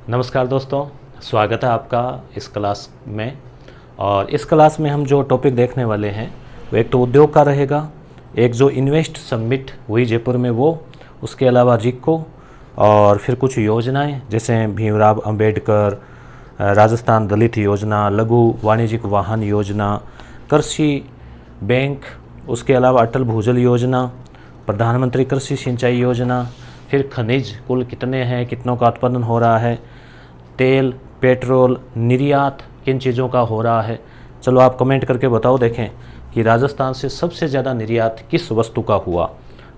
नमस्कार दोस्तों, स्वागत है आपका इस क्लास में। और इस क्लास में हम जो टॉपिक देखने वाले हैं वो एक तो उद्योग का रहेगा, एक जो इन्वेस्ट समिट हुई जयपुर में वो, उसके अलावा रिको, और फिर कुछ योजनाएं जैसे भीमराव अंबेडकर राजस्थान दलित योजना, लघु वाणिज्यिक वाहन योजना, कृषि बैंक, उसके अलावा अटल भूजल योजना, प्रधानमंत्री कृषि सिंचाई योजना, फिर खनिज कुल कितने हैं, कितनों का उत्पादन हो रहा है, तेल, पेट्रोल, निर्यात किन चीज़ों का हो रहा है। चलो आप कमेंट करके बताओ, देखें कि राजस्थान से सबसे ज़्यादा निर्यात किस वस्तु का हुआ,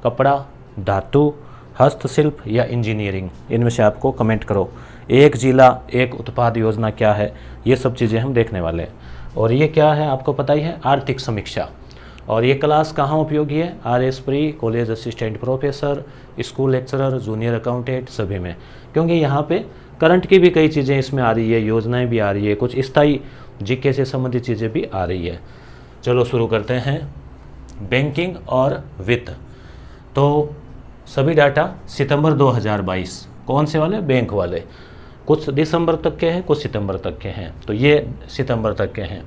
कपड़ा, धातु, हस्तशिल्प या इंजीनियरिंग। इनमें से आपको कमेंट करो। एक जिला एक उत्पाद योजना क्या है, ये सब चीज़ें हम देखने वाले हैं। और ये क्या है आपको पता ही है, आर्थिक समीक्षा। और ये क्लास कहाँ उपयोगी है, RS pre, college assistant professor, school lecturer, junior accountant, सभी में, क्योंकि यहाँ पे करंट की भी कई चीज़ें इसमें आ रही है, योजनाएं भी आ रही है, कुछ स्थायी जीके से संबंधित चीज़ें भी आ रही है। चलो शुरू करते हैं। बैंकिंग और वित्त, तो सभी डाटा सितंबर 2022, कौन से वाले, बैंक वाले, कुछ दिसंबर तक के हैं, कुछ सितंबर तक के हैं, तो ये सितंबर तक के हैं।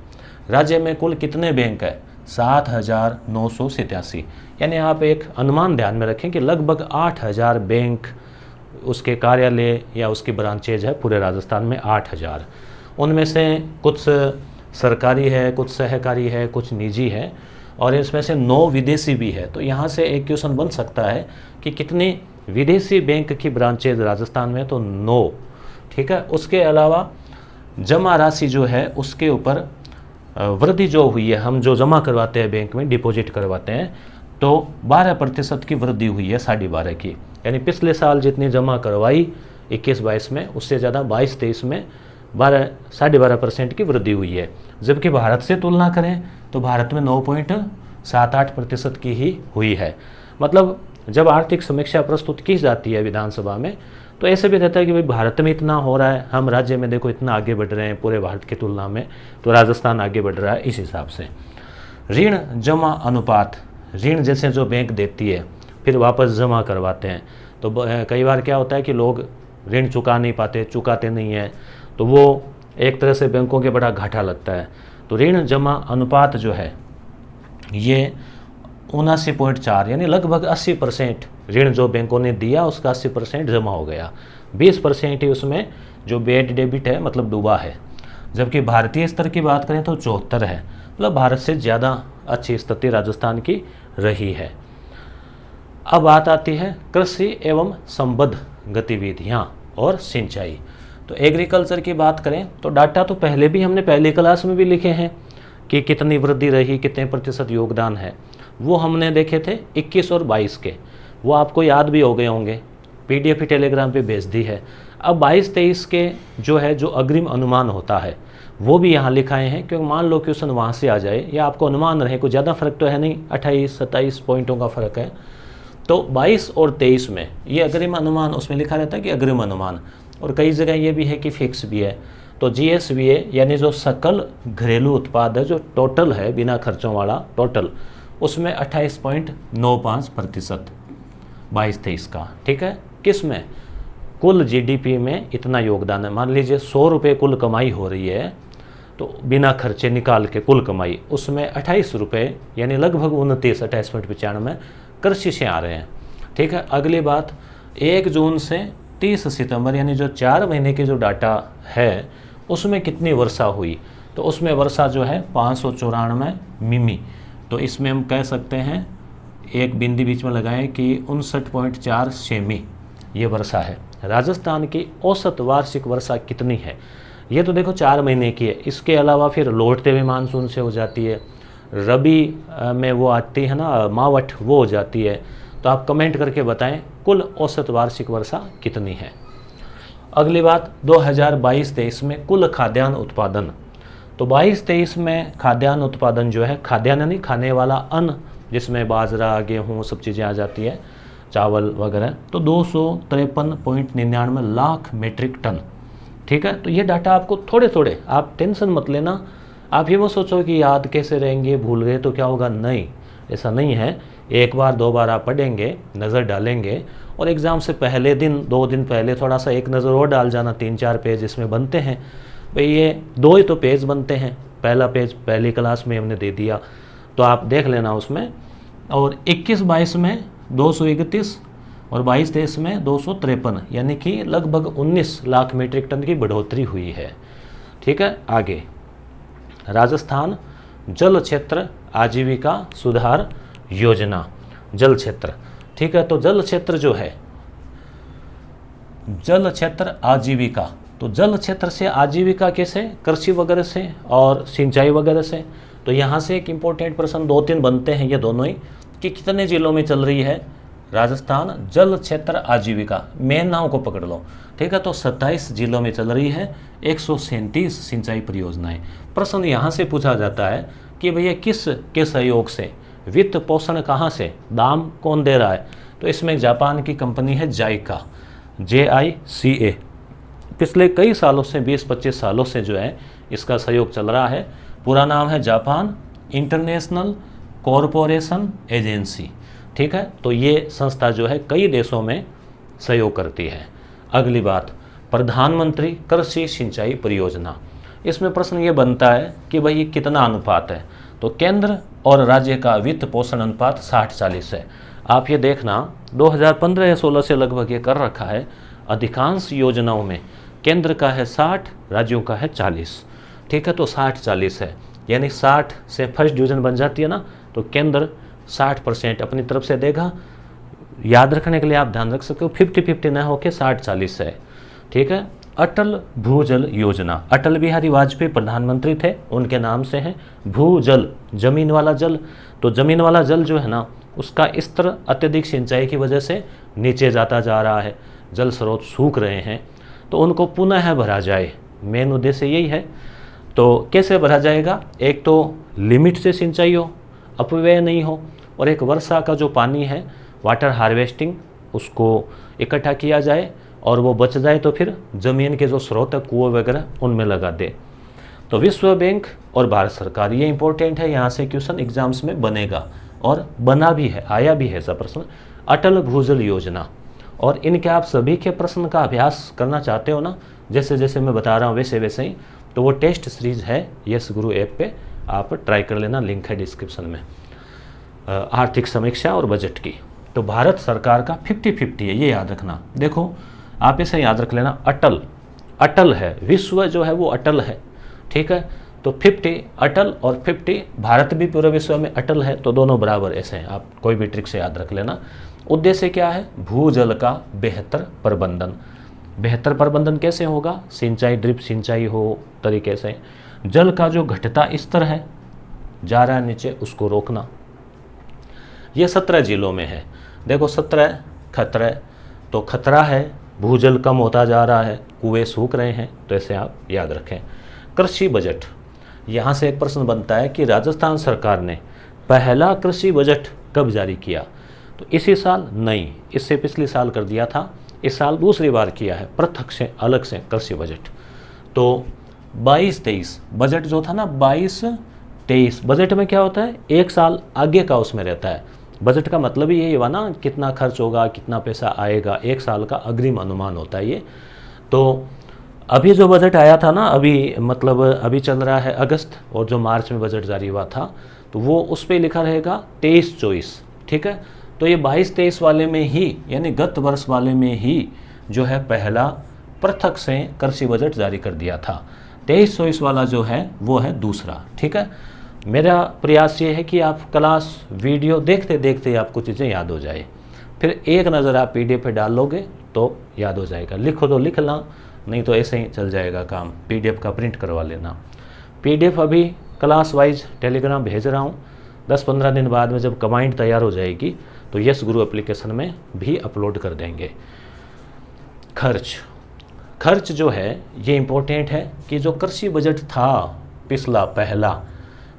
राज्य में कुल कितने बैंक है, 7,987, यानी आप एक अनुमान ध्यान में रखें कि लगभग 8,000 बैंक, उसके कार्यालय या उसकी ब्रांचेज है पूरे राजस्थान में 8,000। उनमें से कुछ सरकारी है, कुछ सहकारी है, कुछ निजी है, और इसमें से 9 विदेशी भी है। तो यहाँ से एक क्वेश्चन बन सकता है कि कितनी विदेशी बैंक की ब्रांचेज राजस्थान में, तो 9, ठीक है। उसके अलावा जमा राशि जो है उसके ऊपर वृद्धि जो हुई है, हम जो जमा करवाते हैं बैंक में, डिपॉजिट करवाते हैं, तो 12% की वृद्धि हुई है, 12.5 की, यानी पिछले साल जितनी जमा करवाई 21-22 में, उससे ज़्यादा 22-23 में 12.5% की वृद्धि हुई है। जबकि भारत से तुलना करें तो भारत में 9.78% की ही हुई है। मतलब जब आर्थिक समीक्षा प्रस्तुत की जाती है विधानसभा में, तो ऐसे भी रहता है कि भाई भारत में इतना हो रहा है, हम राज्य में देखो इतना आगे बढ़ रहे हैं पूरे भारत की तुलना में, तो राजस्थान आगे बढ़ रहा है इस हिसाब से। ऋण जमा अनुपात, ऋण जैसे जो बैंक देती है फिर वापस जमा करवाते हैं, तो कई बार क्या होता है कि लोग ऋण चुका नहीं पाते, चुकाते नहीं हैं, तो वो एक तरह से बैंकों के बड़ा घाटा लगता है। तो ऋण जमा अनुपात जो है ये 79.4, यानी लगभग 80% ऋण जो बैंकों ने दिया उसका 80% जमा हो गया, 20% ही उसमें जो बेड डेबिट है, मतलब डूबा है। जबकि भारतीय स्तर की बात करें तो 74 है, मतलब भारत से ज़्यादा अच्छी स्थिति राजस्थान की रही है। अब बात आती है कृषि एवं संबद्ध गतिविधियां और सिंचाई। तो एग्रीकल्चर की बात करें तो डाटा तो पहले भी हमने पहली क्लास में भी लिखे हैं कि कितनी वृद्धि रही, कितने प्रतिशत योगदान है, वो हमने देखे थे 21 और 22 के, वो आपको याद भी हो गए होंगे, PDF टेलीग्राम पे भेज दी है। अब 22-23 के जो है, जो अग्रिम अनुमान होता है वो भी यहाँ लिखाए हैं, क्योंकि मान लो क्वेश्चन वहाँ से आ जाए या आपको अनुमान रहे, कोई ज़्यादा फर्क तो है नहीं, 28-27 पॉइंटों का फ़र्क है। तो 22 और 23 में ये अग्रिम अनुमान, उसमें लिखा रहता है कि अग्रिम अनुमान, और कई जगह ये भी है कि फिक्स भी है। तो GSVA यानी जो सकल घरेलू उत्पाद है, जो टोटल है बिना खर्चों वाला टोटल, उसमें 28.95% 22-23 का, ठीक है। किस में, कुल GDP में इतना योगदान है। मान लीजिए 100 रुपये कुल कमाई हो रही है, तो बिना खर्चे निकाल के कुल कमाई, उसमें 28 रुपये यानी लगभग 28.95 कृषि से आ रहे हैं, ठीक है। अगली बात, 1 जून से 30 सितंबर यानी जो 4 महीने के जो डाटा है उसमें कितनी वर्षा हुई, तो उसमें वर्षा जो है 594 मिमी। तो इसमें हम कह सकते हैं, एक बिंदी बीच में लगाएं कि 59.4 सेमी ये वर्षा है। राजस्थान की औसत वार्षिक वर्षा कितनी है, ये तो देखो 4 महीने की है। इसके अलावा फिर लौटते हुए मानसून से हो जाती है, रबी में वो आती है ना, मावठ, वो हो जाती है। तो आप कमेंट करके बताएं कुल औसत वार्षिक वर्षा कितनी है। अगली बात, 2022-23 में कुल खाद्यान्न उत्पादन। तो 22-23 में खाद्यान्न उत्पादन जो है, खाद्यान्न यानी खाने वाला अन्न, जिसमें बाजरा, गेहूँ सब चीज़ें आ जाती है, चावल वगैरह, तो 253.99 लाख मीट्रिक टन, ठीक है। तो ये डाटा आपको थोड़े थोड़े, आप टेंशन मत लेना, आप ये मत सोचो कि याद कैसे रहेंगे, भूल गए तो क्या होगा, नहीं, ऐसा नहीं है। एक बार 2 बार आप पढ़ेंगे, नज़र डालेंगे और एग्ज़ाम से पहले दिन 2 दिन पहले थोड़ा सा एक नज़र और डाल जाना, 3-4 पेज इसमें बनते हैं भाई, ये 2 ही तो पेज बनते हैं, पहला पेज पहली क्लास में हमने दे दिया तो आप देख लेना उसमें, और 21-22 में 231 और 22-23 में 253, यानी कि लगभग 19 लाख मीट्रिक टन की बढ़ोतरी हुई है। ठीक है, आगे राजस्थान जल क्षेत्र आजीविका सुधार योजना, जल क्षेत्र। ठीक है, तो जल क्षेत्र जो है, जल क्षेत्र आजीविका, तो जल क्षेत्र से आजीविका कैसे, कृषि वगैरह से और सिंचाई वगैरह से। तो यहाँ से एक इम्पोर्टेंट प्रश्न 2-3 बनते हैं ये दोनों ही, कि कितने जिलों में चल रही है राजस्थान जल क्षेत्र आजीविका, मेन नाव को पकड़ लो। ठीक है, तो 27 जिलों में चल रही है 137 सिंचाई परियोजनाएं। प्रश्न यहाँ से पूछा जाता है कि भैया किस के सहयोग से, वित्त पोषण कहाँ से, दाम कौन दे रहा है। तो इसमें जापान की कंपनी है जाइका, JICA, पिछले कई सालों से 20-25 सालों से जो है इसका सहयोग चल रहा है। पूरा नाम है जापान इंटरनेशनल कॉरपोरेशन एजेंसी। ठीक है, तो ये संस्था जो है कई देशों में सहयोग करती है। अगली बात, प्रधानमंत्री कृषि सिंचाई परियोजना। इसमें प्रश्न ये बनता है कि भाई ये कितना अनुपात है। तो केंद्र और राज्य का वित्त पोषण अनुपात 60-40 है। आप ये देखना 2015 या 16 से लगभग ये कर रखा है। अधिकांश योजनाओं में केंद्र का है 60, राज्यों का है 40। ठीक है, तो 60-40 है, यानी 60 से फर्स्ट डिवीजन बन जाती है ना, तो केंद्र 60% अपनी तरफ से देगा। याद रखने के लिए आप ध्यान रख सकते हो 50-50 न होकर 60-40 है। ठीक है, अटल भूजल योजना, अटल बिहारी वाजपेयी प्रधानमंत्री थे, उनके नाम से है। भूजल, जमीन वाला जल, तो जमीन वाला जल जो है ना उसका स्तर अत्यधिक सिंचाई की वजह से नीचे जाता जा रहा है, जल स्रोत सूख रहे हैं, तो उनको पुनः भरा जाए, मेन उद्देश्य यही है। तो कैसे भरा जाएगा, एक तो लिमिट से सिंचाई हो, अपव्यय नहीं हो, और एक वर्षा का जो पानी है वाटर हार्वेस्टिंग उसको इकट्ठा किया जाए और वो बच जाए तो फिर ज़मीन के जो स्रोत है कुआं वगैरह उनमें लगा दे। तो विश्व बैंक और भारत सरकार, ये इंपॉर्टेंट है, यहाँ से क्वेश्चन एग्जाम्स में बनेगा और बना भी है, आया भी है ऐसा प्रश्न, अटल भूजल योजना। और इनके आप सभी के प्रश्न का अभ्यास करना चाहते हो ना, जैसे जैसे मैं बता रहा हूँ वैसे वैसे ही, तो वो टेस्ट सीरीज है यस गुरु ऐप पे, आप ट्राई कर लेना, लिंक है डिस्क्रिप्शन में। आर्थिक समीक्षा और बजट की, तो भारत सरकार का 50-50 है, ये याद रखना। देखो आप इसे याद रख लेना, अटल, अटल है, विश्व जो है वो अटल है। ठीक है, तो 50 अटल और 50 भारत भी पूरे विश्व में अटल है, तो दोनों बराबर ऐसे हैं, आप कोई भी ट्रिक से याद रख लेना। उद्देश्य क्या है, भूजल का बेहतर प्रबंधन। बेहतर प्रबंधन कैसे होगा, सिंचाई ड्रिप सिंचाई हो तरीके से, जल का जो घटता स्तर है जा रहा है नीचे उसको रोकना। ये 17 जिलों में है। देखो 17 खतरा, तो खतरा है, भूजल कम होता जा रहा है, कुएं सूख रहे हैं, तो ऐसे आप याद रखें। कृषि बजट, यहाँ से एक प्रश्न बनता है कि राजस्थान सरकार ने पहला कृषि बजट कब जारी किया। तो इसी साल नहीं, इससे पिछले साल कर दिया था, इस साल दूसरी बार किया है पृथक से, अलग से कृषि बजट। तो 22-23 बजट जो था ना, 22-23 बजट में क्या होता है, एक साल आगे का उसमें रहता है। बजट का मतलब ही यही हुआ ना, कितना खर्च होगा, कितना पैसा आएगा, एक साल का अग्रिम अनुमान होता है ये। तो अभी जो बजट आया था ना, अभी मतलब अभी चल रहा है अगस्त, और जो मार्च में बजट जारी हुआ था तो वो उस पर लिखा रहेगा 23-24। ठीक है, तो ये 22-23 वाले में ही, यानी गत वर्ष वाले में ही जो है पहला पृथक से कृषि बजट जारी कर दिया था। 23-24 वाला जो है वो है दूसरा। ठीक है, मेरा प्रयास ये है कि आप क्लास वीडियो देखते देखते आपको चीज़ें याद हो जाए, फिर एक नज़र आप PDF पे डाल लोगे तो याद हो जाएगा। लिखो तो लिख ला, नहीं तो ऐसे ही चल जाएगा काम, PDF का प्रिंट करवा लेना। PDF अभी क्लास वाइज टेलीग्राम भेज रहा हूँ, 10-15 दिन बाद में जब कमांड तैयार हो जाएगी तो यस गुरु एप्लीकेशन में भी अपलोड कर देंगे। खर्च जो है ये इम्पोर्टेंट है कि जो कृषि बजट था पिछला पहला,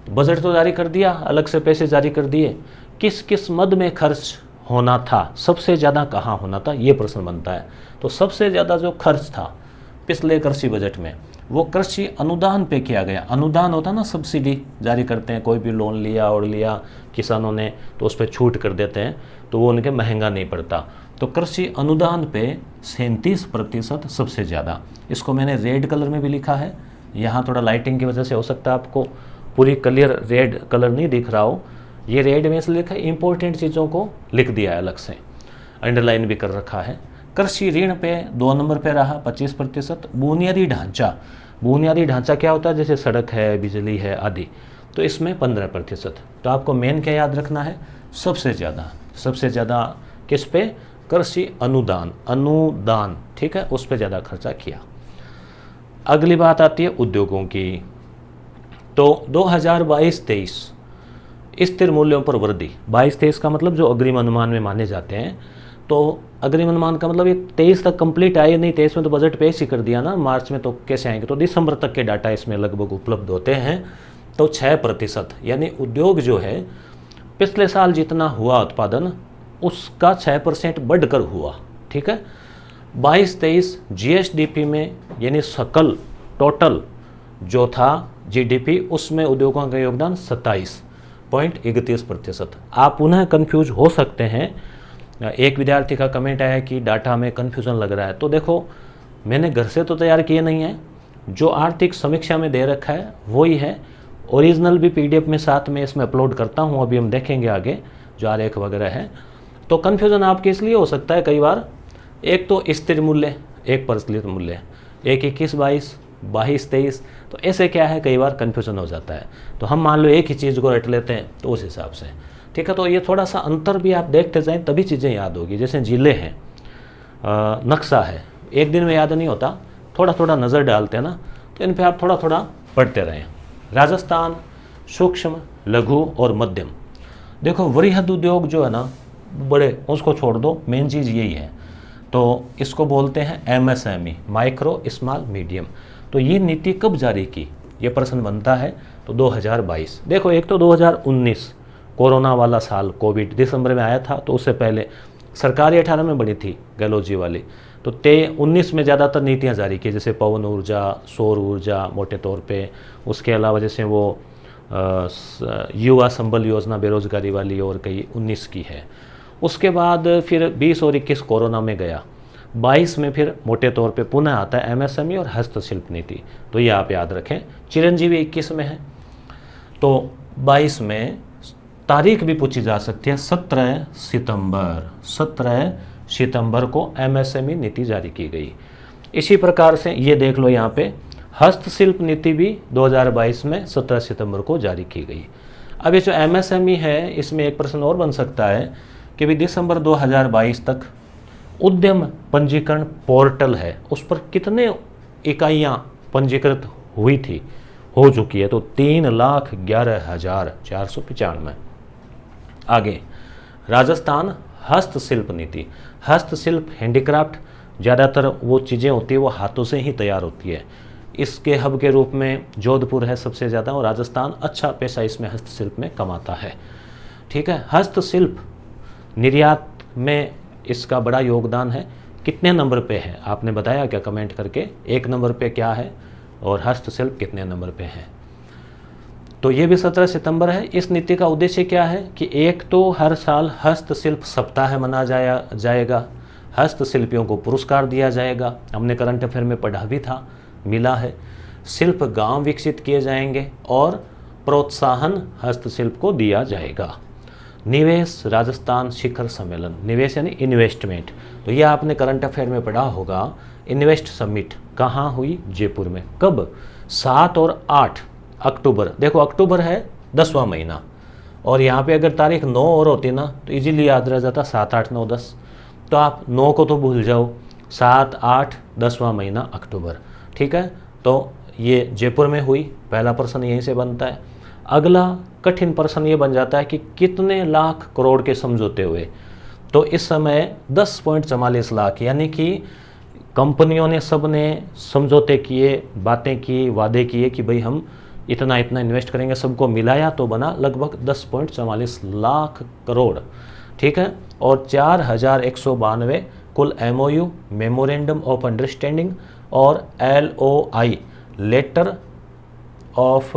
बजट तो जारी कर दिया, अलग से पैसे जारी कर दिए, किस किस मद में खर्च होना था, सबसे ज़्यादा कहाँ होना था, ये प्रश्न बनता है। तो सबसे ज़्यादा जो खर्च था पिछले कृषि बजट में वो कृषि अनुदान पे किया गया। अनुदान होता ना, सब्सिडी जारी करते हैं, कोई भी लोन लिया और लिया किसानों ने तो उस पर छूट कर देते हैं, तो वो उनके महंगा नहीं पड़ता। तो कृषि अनुदान पे 37% सबसे ज़्यादा। इसको मैंने रेड कलर में भी लिखा है, यहाँ थोड़ा लाइटिंग की वजह से हो सकता है आपको पूरी क्लियर रेड कलर नहीं दिख रहा हो, ये रेड में इसलिए लिखा है, इंपॉर्टेंट चीज़ों को लिख दिया है अलग से, अंडरलाइन भी कर रखा है। कृषि ऋण पे 2 नंबर पे रहा 25%। बुनियादी ढांचा, बुनियादी ढांचा क्या होता है, जैसे सड़क है, बिजली है आदि, तो इसमें 15%। तो आपको मेन क्या याद रखना है, सबसे ज़्यादा किस पे, कृषि अनुदान, अनुदान, ठीक है, उस पर ज़्यादा खर्चा किया। अगली बात आती है उद्योगों की। तो 2022-23 स्थिर मूल्यों पर वृद्धि, 22-23 का मतलब जो अग्रिम अनुमान में माने जाते हैं, तो अग्रिम अनुमान का मतलब ये 23 तक कंप्लीट आए नहीं, 23 में तो बजट पेश ही कर दिया ना, मार्च में तो कैसे आएंगे, तो दिसंबर तक के डाटा इसमें लगभग उपलब्ध होते हैं। तो 6%, यानी उद्योग जो है पिछले साल जितना हुआ उत्पादन उसका 6% बढ़कर हुआ, ठीक है। 22-23 जीएसडीपी में, यानी सकल टोटल जो था जीडीपी, उसमें उद्योगों का योगदान 27.31%। आप पुनः कंफ्यूज हो सकते हैं, एक विद्यार्थी का कमेंट आया कि डाटा में कन्फ्यूज़न लग रहा है, तो देखो मैंने घर से तो तैयार किए नहीं है, जो आर्थिक समीक्षा में दे रखा है वही है, ओरिजिनल भी पीडीएफ में साथ में इसमें अपलोड करता हूँ, अभी हम देखेंगे आगे जो आरेख वगैरह है। तो कन्फ्यूज़न आपके इसलिए हो सकता है कई बार, एक तो स्थिर मूल्य, एक परिचालित मूल्य, एक 21-22, 22-23, तो ऐसे क्या है कई बार कन्फ्यूज़न हो जाता है। तो हम मान लो एक ही चीज़ को रट लेते हैं तो उस हिसाब से, ठीक है। तो ये थोड़ा सा अंतर भी आप देखते जाएं तभी चीज़ें याद होगी। जैसे जिले हैं, नक्शा है, एक दिन में याद नहीं होता, थोड़ा थोड़ा नज़र डालते हैं ना, तो इन पे आप थोड़ा थोड़ा पढ़ते रहें। राजस्थान सूक्ष्म, लघु और मध्यम, देखो वृहद उद्योग जो है ना बड़े, उसको छोड़ दो, मेन चीज़ यही है। तो इसको बोलते हैं एमएसएमई, माइक्रो स्मॉल मीडियम। तो ये नीति कब जारी की, ये प्रश्न बनता है, तो 2022। देखो एक तो 2019 कोरोना वाला साल, कोविड दिसंबर में आया था, तो उससे पहले सरकारी 18 में बनी थी गहलोत जी वाली, तो 19 में ज़्यादातर नीतियाँ जारी की, जैसे पवन ऊर्जा, सौर ऊर्जा मोटे तौर पे, उसके अलावा जैसे वो युवा संबल योजना बेरोजगारी वाली और कई 19 की है। उसके बाद फिर 20 और 21 कोरोना में गया, 22 में फिर मोटे तौर पे पुनः आता है एमएसएमई और हस्तशिल्प नीति, तो ये आप याद रखें। चिरंजीवी 21 में है, तो 22 में तारीख भी पूछी जा सकती है, 17 सितंबर को एमएसएमई नीति जारी की गई। इसी प्रकार से ये देख लो यहाँ पे हस्तशिल्प नीति भी 2022 में 17 सितंबर को जारी की गई। अब ये जो एमएसएमई है, इसमें एक प्रश्न और बन सकता है कि भी दिसंबर 2022 तक उद्यम पंजीकरण पोर्टल है, उस पर कितने इकाइयाँ पंजीकृत हुई थी, हो चुकी है, तो 3,11,495। आगे राजस्थान हस्तशिल्प नीति, हस्तशिल्प हैंडीक्राफ्ट, ज़्यादातर वो चीज़ें होती है वो हाथों से ही तैयार होती है, इसके हब के रूप में जोधपुर है सबसे ज़्यादा, और राजस्थान अच्छा पैसा इसमें हस्तशिल्प में कमाता है, ठीक है। हस्तशिल्प निर्यात में इसका बड़ा योगदान है। कितने नंबर पे है आपने बताया क्या कमेंट करके, 1 नंबर पे क्या है और हस्तशिल्प कितने नंबर पे है। तो ये भी 17 सितंबर है। इस नीति का उद्देश्य क्या है कि एक तो हर साल हस्तशिल्प सप्ताह मनाया जाएगा, हस्तशिल्पियों को पुरस्कार दिया जाएगा, हमने करंट अफेयर में पढ़ा भी था, मिला है। शिल्प गांव विकसित किए जाएंगे और प्रोत्साहन हस्तशिल्प को दिया जाएगा। निवेश राजस्थान शिखर सम्मेलन, निवेश यानी इन्वेस्टमेंट, तो ये आपने करंट अफेयर में पढ़ा होगा। इन्वेस्ट समिट कहाँ हुई, जयपुर में, कब, 7 और 8 अक्टूबर। देखो अक्टूबर है 10वां महीना, और यहाँ पे अगर तारीख 9 और होती ना तो इजीली याद रह जाता 7, 8, 9, 10, तो आप 9 को तो भूल जाओ, 7, 8, 10वां महीना अक्टूबर, ठीक है। तो ये जयपुर में हुई, पहला प्रश्न यहीं से बनता है। अगला कठिन प्रश्न ये बन जाता है कि कितने लाख करोड़ के समझौते हुए, तो इस समय 10.44 लाख, यानी कि कंपनियों ने सब ने समझौते किए, बातें की, वादे किए कि भाई हम इतना इतना इन्वेस्ट करेंगे, सबको मिलाया तो बना लगभग 10.44 लाख करोड़, ठीक है। और 4,192 कुल एमओयू, मेमोरेंडम ऑफ अंडरस्टैंडिंग और एलओआई, लेटर ऑफ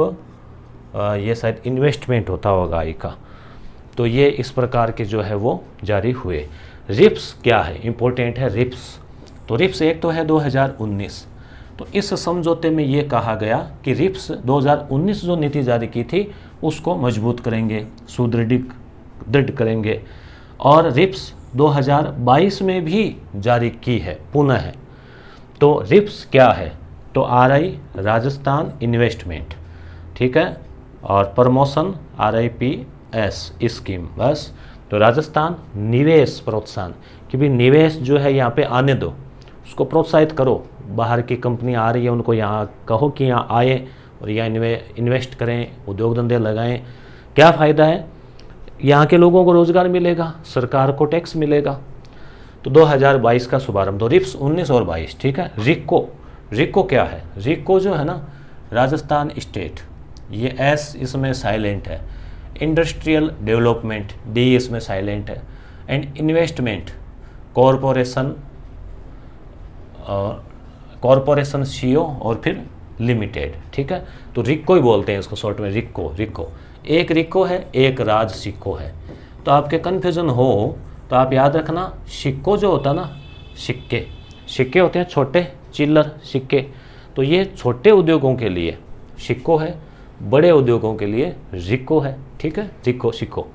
ये शायद इन्वेस्टमेंट होता होगा आई का, तो ये इस प्रकार के जो है वो जारी हुए। रिप्स क्या है, इम्पोर्टेंट है रिप्स। तो रिप्स एक तो है 2019, तो इस समझौते में ये कहा गया कि रिप्स 2019 जो नीति जारी की थी उसको मजबूत करेंगे, दृढ़ करेंगे, और रिप्स 2022 में भी जारी की है पुनः। तो रिप्स क्या है, तो RI राजस्थान इन्वेस्टमेंट, ठीक है, और प्रमोशन RIPS स्कीम, बस। तो राजस्थान निवेश प्रोत्साहन, कि भी निवेश जो है यहाँ पे आने दो, उसको प्रोत्साहित करो। बाहर की कंपनी आ रही है उनको यहाँ कहो कि यहाँ आए और यहाँ इन्वेस्ट करें, उद्योग धंधे लगाएं। क्या फ़ायदा है, यहाँ के लोगों को रोज़गार मिलेगा, सरकार को टैक्स मिलेगा। तो 2022 का शुभारंभ, तो रिप्स 19 और 22, ठीक है। रिको क्या है, रिको जो है ना, राजस्थान स्टेट, ये S इसमें साइलेंट है, इंडस्ट्रियल डेवलपमेंट D इसमें साइलेंट है, एंड इन्वेस्टमेंट कॉरपोरेशन CO और फिर लिमिटेड, ठीक है। तो रिको ही बोलते हैं इसको शॉर्ट में, रिको। एक रिको है, एक राज सिक्को है। तो आपके कन्फ्यूजन हो तो आप याद रखना, सिक्को जो होता ना, सिक्के होते हैं छोटे चिल्लर सिक्के, तो ये छोटे उद्योगों के लिए सिक्को है, बड़े उद्योगों के लिए रिको है, ठीक है, सिक्को।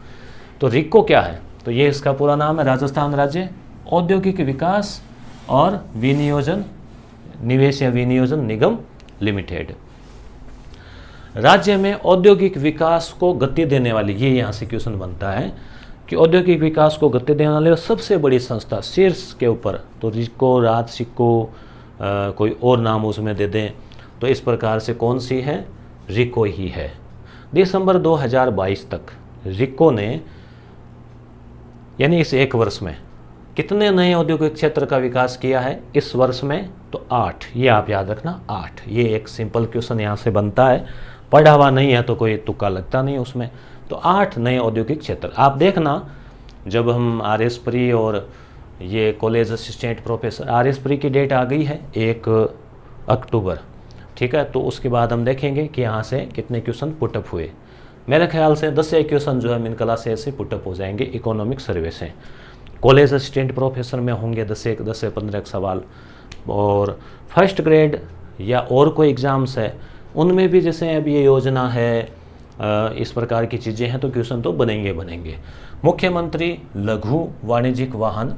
तो रिको क्या है, तो ये इसका पूरा नाम है राजस्थान राज्य औद्योगिक विकास और विनियोजन निवेश या विनियोजन निगम लिमिटेड। राज्य में औद्योगिक विकास को गति देने वाली, ये यहाँ से क्वेश्चन बनता है कि औद्योगिक विकास को गति देने वाली सबसे बड़ी संस्था शीर्ष के ऊपर, तो रिको, राज सिक्को, कोई और नाम उसमें दे दें, तो इस प्रकार से कौन सी है, रिको ही है। दिसंबर 2022 तक रिको ने, यानी इस एक वर्ष में कितने नए औद्योगिक क्षेत्र का विकास किया है इस वर्ष में, तो 8, ये आप याद रखना 8। ये एक सिंपल क्वेश्चन यहाँ से बनता है, पढ़ा हुआ नहीं है तो कोई तुक्का लगता नहीं उसमें। तो 8 नए औद्योगिक क्षेत्र। आप देखना जब हम RS प्री और ये college assistant professor, RS pre की डेट आ गई है 1 अक्टूबर, ठीक है। तो उसके बाद हम देखेंगे कि यहाँ से कितने क्वेश्चन पुटअप हुए। मेरे ख्याल से 10 से क्वेश्चन जो है मेन क्लास से ऐसे पुटअप हो जाएंगे इकोनॉमिक सर्वे से। कॉलेज असिस्टेंट प्रोफेसर में होंगे 10 से 15 सवाल, और फर्स्ट ग्रेड या और कोई एग्ज़ाम्स है उनमें भी जैसे अब ये योजना है, इस प्रकार की चीज़ें हैं, तो क्वेश्चन तो बनेंगे। मुख्यमंत्री लघु वाणिज्यिक वाहन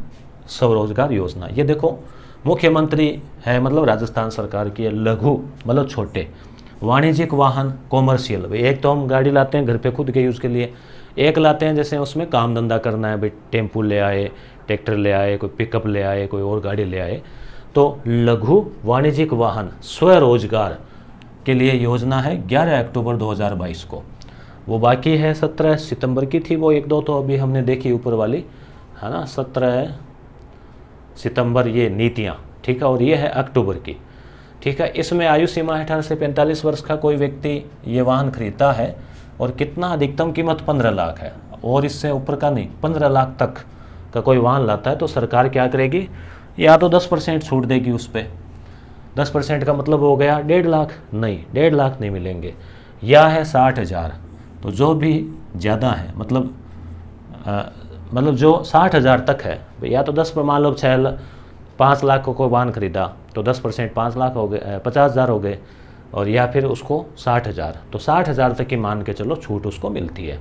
स्वरोजगार योजना, ये देखो मुख्यमंत्री है मतलब राजस्थान सरकार की है, लघु मतलब छोटे, वाणिज्यिक वाहन कॉमर्शियल, एक तो हम गाड़ी लाते हैं घर पे खुद के यूज़ के लिए, एक लाते हैं जैसे उसमें काम धंधा करना है, भाई टेम्पू ले आए, ट्रैक्टर ले आए, कोई पिकअप ले आए, कोई और गाड़ी ले आए। तो लघु वाणिज्यिक वाहन स्वरोजगार के लिए योजना है 11 अक्टूबर 2022 को। वो बाकी है 17 सितंबर की थी वो 1-2, तो अभी हमने देखी ऊपर वाली है ना, 17 सितंबर ये नीतियाँ, ठीक है, और ये है अक्टूबर की, ठीक है। इसमें आयु सीमा 18 से 45 वर्ष का कोई व्यक्ति ये वाहन खरीदता है, और कितना अधिकतम कीमत 15 लाख है, और इससे ऊपर का नहीं, 15 लाख तक का कोई वाहन लाता है तो सरकार क्या करेगी, या तो 10% छूट देगी उस पर। 10% का मतलब हो गया 1.5 लाख, नहीं 1.5 लाख नहीं मिलेंगे, या है 60,000। तो जो भी ज़्यादा है मतलब जो 60,000 तक है, या तो 10 पर मान लो 5 लाख को कोई वाहन खरीदा तो 10% 5 लाख हो गए, 50,000 हो गए, और या फिर उसको 60,000, तो 60,000 तक की मान के चलो छूट उसको मिलती है।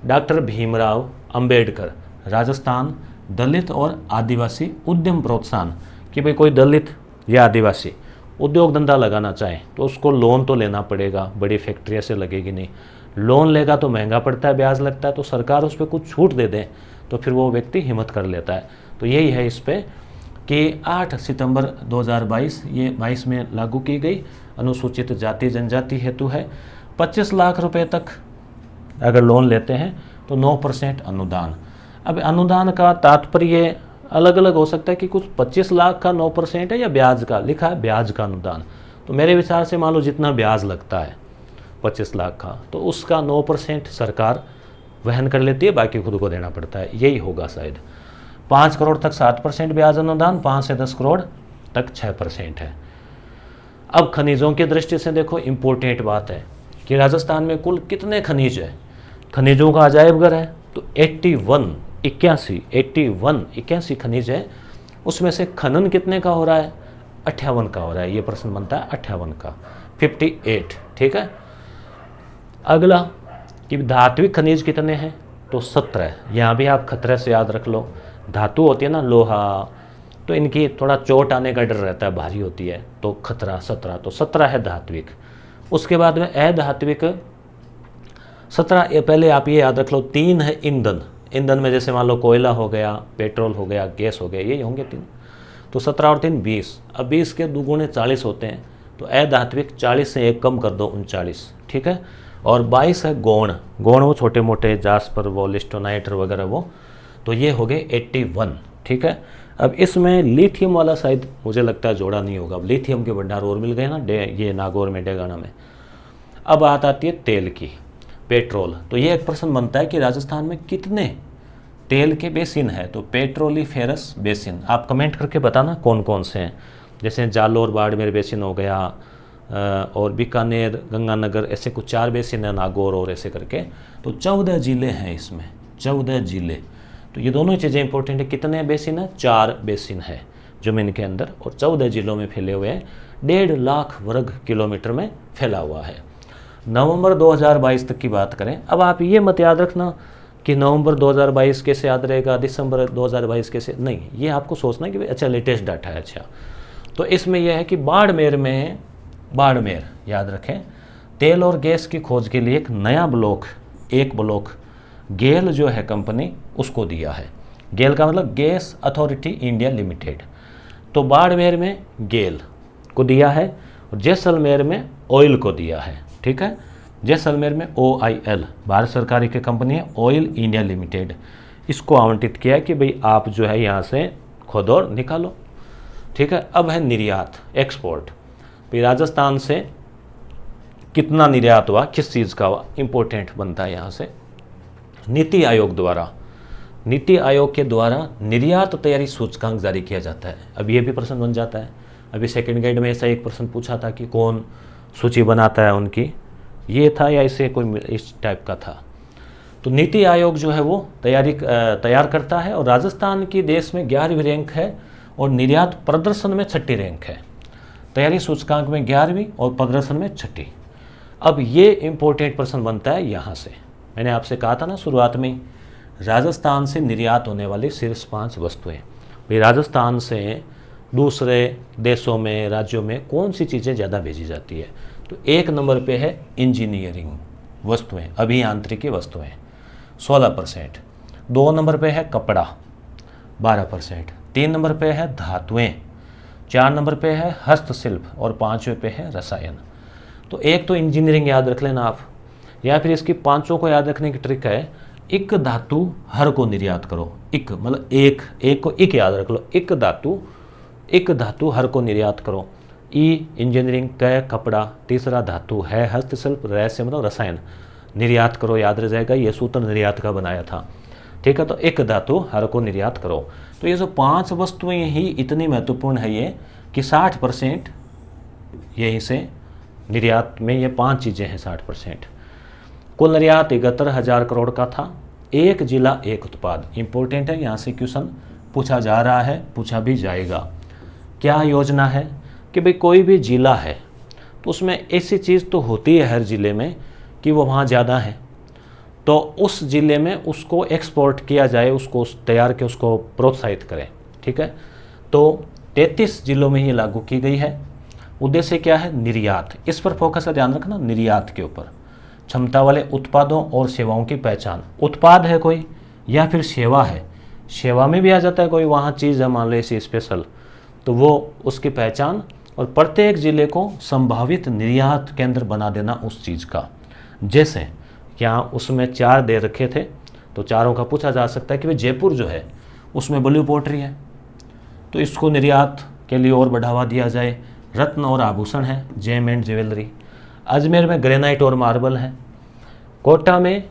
डॉक्टर भीमराव अंबेडकर राजस्थान दलित और आदिवासी उद्यम प्रोत्साहन, कि भाई कोई दलित या आदिवासी उद्योग धंधा लगाना चाहे तो उसको लोन तो लेना पड़ेगा, बड़ी फैक्ट्रिया से लगेगी नहीं, लोन लेगा तो महंगा पड़ता है, ब्याज लगता है, तो सरकार उस पर कुछ छूट दे दे तो फिर वो व्यक्ति हिम्मत कर लेता है। तो यही है इस पर कि 8 सितंबर 2022 ये 22 में लागू की गई, अनुसूचित जाति जनजाति हेतु है। 25 लाख रुपए तक अगर लोन लेते हैं तो 9% अनुदान। अब अनुदान का तात्पर्य अलग अलग हो सकता है कि कुछ 25 लाख का 9% है या ब्याज का, लिखा है ब्याज का अनुदान, तो मेरे विचार से मान लो जितना ब्याज लगता है 25 लाख का, तो उसका 9% सरकार वहन कर लेती है, बाकी खुद को देना पड़ता है, यही होगा शायद। 5 करोड़ तक 7% ब्याज अनुदान, 5 से 10 करोड़ तक 6% है। अब खनिजों की दृष्टि से देखो, इम्पोर्टेंट बात है कि राजस्थान में कुल कितने खनिज है, खनिजों का अजायब घर है, तो 81 81 खनिज है, उसमें से खनन कितने का हो रहा है? 58 का हो रहा है। ये प्रश्न बनता है 58 का, 58। ठीक है। अगला कि धात्विक खनिज कितने हैं? तो 17। यहाँ भी आप खतरे से याद रख लो, धातु होती है ना, लोहा, तो इनकी थोड़ा चोट आने का डर रहता है, भारी होती है, तो खतरा 17, तो 17 है धात्विक। उसके बाद में अधात्विक 17, पहले आप ये याद रख लो। 3 है ईंधन, ईंधन में जैसे मान लो कोयला हो गया, पेट्रोल हो गया, गैस हो गया, ये होंगे 3, तो 17 और 3 20। अब 20 के दुगुने 40 होते हैं, तो अधात्विक 40 से 1 कम कर दो, 39। ठीक है। और 22 है गौण, गौण वो छोटे मोटे जास्पर, वो लिस्टोनाइट वगैरह वो, तो ये हो गए 81। ठीक है। अब इसमें लिथियम वाला शायद मुझे लगता है जोड़ा नहीं होगा, अब लिथियम के भंडार और मिल गए ना, ये नागौर में, डेगाना में। अब बात आती है तेल की, पेट्रोल। तो ये एक प्रश्न बनता है कि राजस्थान में कितने तेल के बेसिन है? तो पेट्रोलीफेरस बेसिन, आप कमेंट करके बताना कौन कौन से हैं। जैसे जालोर बाड़मेर बेसिन हो गया, और बीकानेर, गंगानगर, ऐसे कुछ 4 बेसिन है, नागौर और ऐसे करके, तो 14 जिले हैं इसमें, 14 जिले। तो ये दोनों चीज़ें इंपॉर्टेंट है। कितने बेसिन है? 4 बेसिन है जमीन के अंदर, और 14 जिलों में फैले हुए हैं, 1.5 लाख वर्ग किलोमीटर में फैला हुआ है। नवंबर 2022 तक की बात करें, अब आप ये मत याद रखना कि नवंबर 2022 कैसे याद रहेगा, दिसंबर 2022 कैसे, नहीं, ये आपको सोचना है कि अच्छा लेटेस्ट डाटा है। अच्छा, तो इसमें यह है कि बाड़मेर याद रखें, तेल और गैस की खोज के लिए एक नया ब्लॉक, एक ब्लॉक गेल जो है कंपनी, उसको दिया है। गेल का मतलब गैस अथॉरिटी इंडिया लिमिटेड। तो बाड़मेर में गेल को दिया है, और जैसलमेर में ऑयल को दिया है। ठीक है। जैसलमेर में OIL, भारत सरकार की कंपनी है, ऑयल इंडिया लिमिटेड, इसको आवंटित किया है कि भाई आप जो है यहाँ से खोदो और निकालो। ठीक है। अब है निर्यात, एक्सपोर्ट। भाई राजस्थान से कितना निर्यात हुआ, किस चीज़ का हुआ, इंपॉर्टेंट बनता है यहाँ से। नीति आयोग के द्वारा निर्यात तैयारी सूचकांक जारी किया जाता है। अब ये भी प्रश्न बन जाता है, अभी सेकंड गाइड में ऐसा एक प्रश्न पूछा था कि कौन सूची बनाता है उनकी, ये था या इसे कोई इस टाइप का था। तो नीति आयोग जो है वो तैयार करता है, और राजस्थान की देश में 11वीं रैंक है, और निर्यात प्रदर्शन में 6ठी रैंक है। तैयारी सूचकांक में 11वीं और प्रदर्शन में 6ठी। अब ये इंपॉर्टेंट प्रश्न बनता है यहाँ से, मैंने आपसे कहा था ना शुरुआत में, राजस्थान से निर्यात होने वाली शीर्ष 5 वस्तुएं। भाई राजस्थान से दूसरे देशों में, राज्यों में कौन सी चीज़ें ज़्यादा भेजी जाती है? तो 1 नंबर पे है इंजीनियरिंग वस्तुएं, अभियांत्रिकी वस्तुएं 16%। 2 नंबर पे है कपड़ा 12%। 3 नंबर पे है धातुएं। 4 नंबर पे है हस्तशिल्प, और 5वें पे है रसायन। तो एक तो इंजीनियरिंग याद रख लेना आप, या फिर इसकी 5 को याद रखने की ट्रिक है, इक धातु हर को निर्यात करो। इक मतलब एक को इक याद रख लो, इक धातु हर को निर्यात करो। ई इंजीनियरिंग, क कपड़ा, तीसरा धातु है हस्तशिल्प, रहस्य मतलब रसायन, निर्यात करो, याद रह जाएगा, ये सूत्र निर्यात का बनाया था। ठीक है। तो एक धातु हर को निर्यात करो। तो ये जो 5 वस्तुएं ही इतनी महत्वपूर्ण है ये कि 60% यहीं से निर्यात में ये 5 चीज़ें हैं। 60% कुल निर्यात 71,000 करोड़ का था। एक जिला एक उत्पाद इंपॉर्टेंट है, यहाँ से क्वेश्चन पूछा जा रहा है, पूछा भी जाएगा। क्या योजना है कि भाई कोई भी जिला है तो उसमें ऐसी चीज़ तो होती है हर ज़िले में कि वो वहाँ ज़्यादा है, तो उस ज़िले में उसको एक्सपोर्ट किया जाए, उसको तैयार के उसको प्रोत्साहित करें। ठीक है। तो 33 जिलों में ये लागू की गई है। उद्देश्य क्या है? निर्यात, इस पर फोकस का ध्यान रखना, निर्यात के ऊपर। क्षमता वाले उत्पादों और सेवाओं की पहचान, उत्पाद है कोई या फिर सेवा है, सेवा में भी आ जाता है कोई, वहाँ चीज़ है मान लो ऐसी स्पेशल, तो वो उसकी पहचान, और प्रत्येक ज़िले को संभावित निर्यात केंद्र बना देना उस चीज़ का। जैसे क्या उसमें 4 दे रखे थे, तो चारों का पूछा जा सकता है कि भाई जयपुर जो है उसमें ब्लू पोट्री है, तो इसको निर्यात के लिए और बढ़ावा दिया जाए। रत्न और आभूषण है, जेम एंड ज्वेलरी। अजमेर में ग्रेनाइट और मार्बल है। कोटा में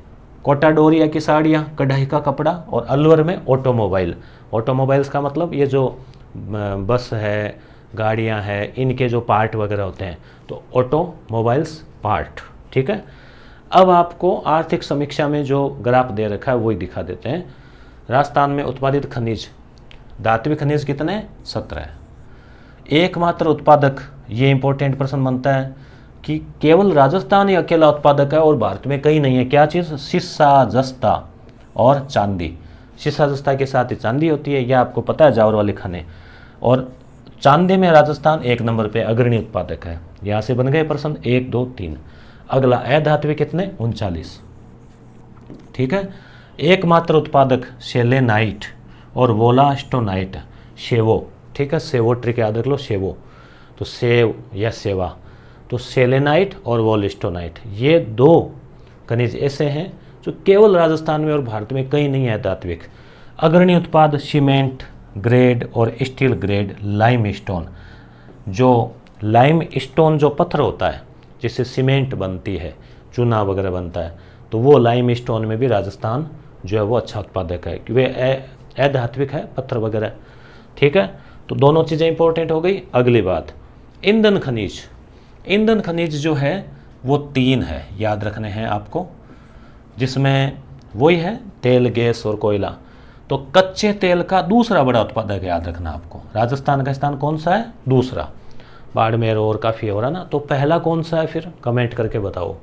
कोटा डोरिया की साड़ियाँ, कढ़ाई का कपड़ा, और अलवर में ऑटोमोबाइल। ऑटोमोबाइल्स का मतलब ये जो बस है, गाड़ियाँ हैं, इनके जो पार्ट वगैरह होते हैं, तो ऑटोमोबाइल्स पार्ट। ठीक है। अब आपको आर्थिक समीक्षा में जो ग्राफ दे रखा है वही दिखा देते हैं। राजस्थान में उत्पादित खनिज, धात्विक खनिज कितने? 17। एकमात्र उत्पादक, ये इंपॉर्टेंट प्रश्न बनता है कि केवल राजस्थान ही अकेला उत्पादक है और भारत में कहीं नहीं है। क्या चीज़? शीशा, जस्ता और चांदी। शीशा जस्ता के साथ ही चांदी होती है, यह आपको पता है, जावर वाले खाने। और चांदी में राजस्थान 1 नंबर पे अग्रणी उत्पादक है। यहाँ से बन गए प्रश्न 1, 2, 3। अगला अधात्विक कितने? 39। ठीक है। एकमात्र उत्पादक सेलेनाइट और वोलास्टोनाइट, सेवो। ठीक है, सेवो ट्रिक याद रख लो, सेवो तो सेव या सेवा। तो सेलेनाइट और वोलास्टोनाइट ये 2 खनिज ऐसे हैं जो केवल राजस्थान में और भारत में कहीं नहीं है धात्विक। अग्रणी उत्पाद सीमेंट ग्रेड और स्टील ग्रेड लाइम स्टोन। जो लाइम स्टोन जो पत्थर होता है जिससे सीमेंट बनती है, चूना वगैरह बनता है, तो वो लाइम स्टोन में भी राजस्थान जो है वो अच्छा उत्पादक है, वे अधात्विक है, पत्थर वगैरह। ठीक है, तो दोनों चीज़ें इंपॉर्टेंट हो गई। अगली बात, ईंधन खनिज। ईंधन खनिज जो है वो 3 है, याद रखने हैं आपको, जिसमें वही है तेल, गैस और कोयला। तो कच्चे तेल का दूसरा बड़ा उत्पादक याद रखना आपको। राजस्थान का स्थान कौन सा है? दूसरा। बाड़मेर और काफ़ी हो रहा ना, तो पहला कौन सा है फिर? कमेंट करके बताओ।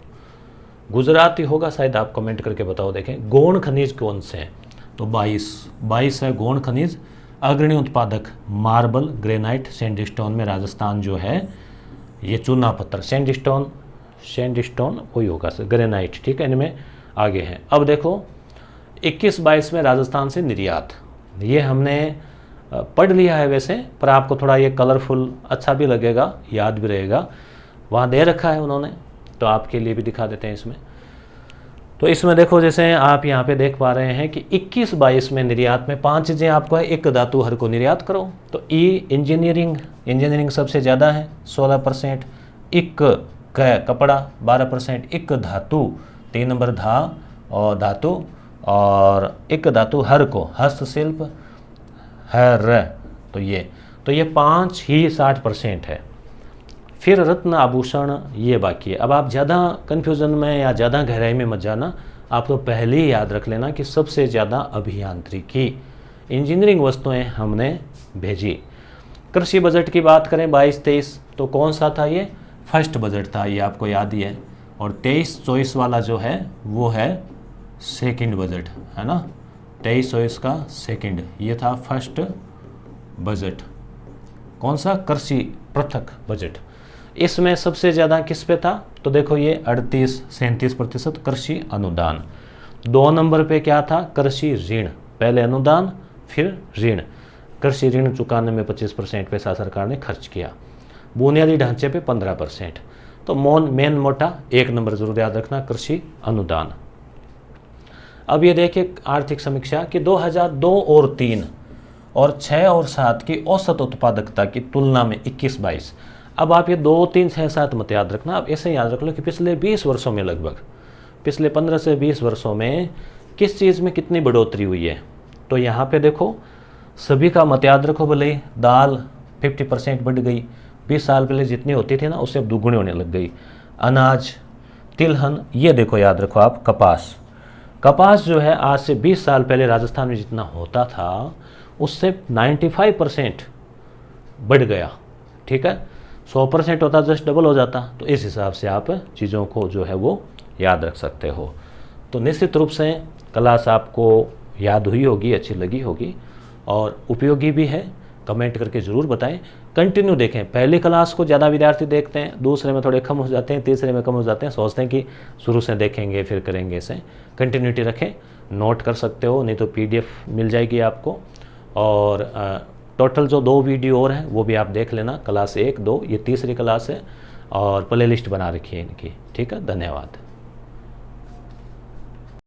गुजरात ही होगा शायद, आप कमेंट करके बताओ। देखें गौण खनिज कौन से हैं, तो 22 है गौण खनिज। अग्रणी उत्पादक मार्बल, ग्रेनाइट, सैंडस्टोन में राजस्थान जो है ये चूना पत्थर, सैंडस्टोन वही होगा सर, ग्रेनाइट। ठीक है, इनमें आगे हैं। अब देखो 21-22 में राजस्थान से निर्यात, ये हमने पढ़ लिया है वैसे, पर आपको थोड़ा ये कलरफुल अच्छा भी लगेगा, याद भी रहेगा। वहाँ दे रखा है उन्होंने, तो आपके लिए भी दिखा देते हैं इसमें। तो इसमें देखो, जैसे आप यहाँ पे देख पा रहे हैं कि 21-22 में निर्यात में 5 चीज़ें आपको है। एक धातु हर को निर्यात करो, तो इंजीनियरिंग सबसे ज़्यादा है 16%, इक कपड़ा 12%, इक धातु 3 नंबर धातु, और एक धातु हर को हस्तशिल्प हर, तो ये 5 ही 60% है। फिर रत्न आभूषण ये बाकी है। अब आप ज़्यादा कन्फ्यूज़न में या ज़्यादा गहराई में मत जाना, आप तो पहले ही याद रख लेना कि सबसे ज़्यादा अभियांत्रिकी, इंजीनियरिंग वस्तुएं हमने भेजी। कृषि बजट की बात करें 22-23, तो कौन सा था? ये फर्स्ट बजट था, ये आपको याद ही है। और 23-24 वाला जो है वो है सेकंड बजट, है ना। 23-24 का सेकंड, ये था फर्स्ट बजट। कौन सा? कृषि पृथक बजट। इसमें सबसे ज़्यादा किस पे था? तो देखो ये 38-37% कृषि अनुदान। 2 नंबर पे क्या था? कृषि ऋण। पहले अनुदान फिर ऋण। कृषि ऋण चुकाने में 25% पैसा सरकार ने खर्च किया। बुनियादी ढांचे पे 15%। तो मेन मोटा 1 नंबर जरूर याद रखना, कृषि अनुदान। अब ये देखिए आर्थिक समीक्षा कि 2002 और 3 और 6 और 7 की औसत उत्पादकता की तुलना में 21-22। अब आप ये 2, 3, 6, 7 मत याद रखना, आप ऐसे याद रख लो कि पिछले 20 वर्षों में, लगभग पिछले 15 से 20 वर्षों में किस चीज़ में कितनी बढ़ोतरी हुई है। तो यहाँ पे देखो सभी का मत याद रखो। भले ही दाल 50% बढ़ गई, 20 साल पहले जितनी होती थी ना उससे अब दुगुनी होने लग गई। अनाज, तिलहन, ये देखो याद रखो आप। कपास जो है आज से 20 साल पहले राजस्थान में जितना होता था उससे 95% बढ़ गया। ठीक है, 100% होता जस्ट डबल हो जाता। तो इस हिसाब से आप चीज़ों को जो है वो याद रख सकते हो। तो निश्चित रूप से क्लास आपको याद हुई होगी, अच्छी लगी होगी और उपयोगी भी है। कमेंट करके ज़रूर बताएं। कंटिन्यू देखें। पहली क्लास को ज़्यादा विद्यार्थी देखते हैं, दूसरे में थोड़े कम हो जाते हैं, तीसरे में कम हो जाते हैं। सोचते हैं कि शुरू से देखेंगे फिर करेंगे, इसे कंटिन्यूटी रखें। नोट कर सकते हो, नहीं तो PDF मिल जाएगी आपको। और टोटल जो 2 वीडियो और हैं वो भी आप देख लेना, क्लास 1, 2, ये तीसरी क्लास है और प्लेलिस्ट बना रखी है इनकी। ठीक है, धन्यवाद।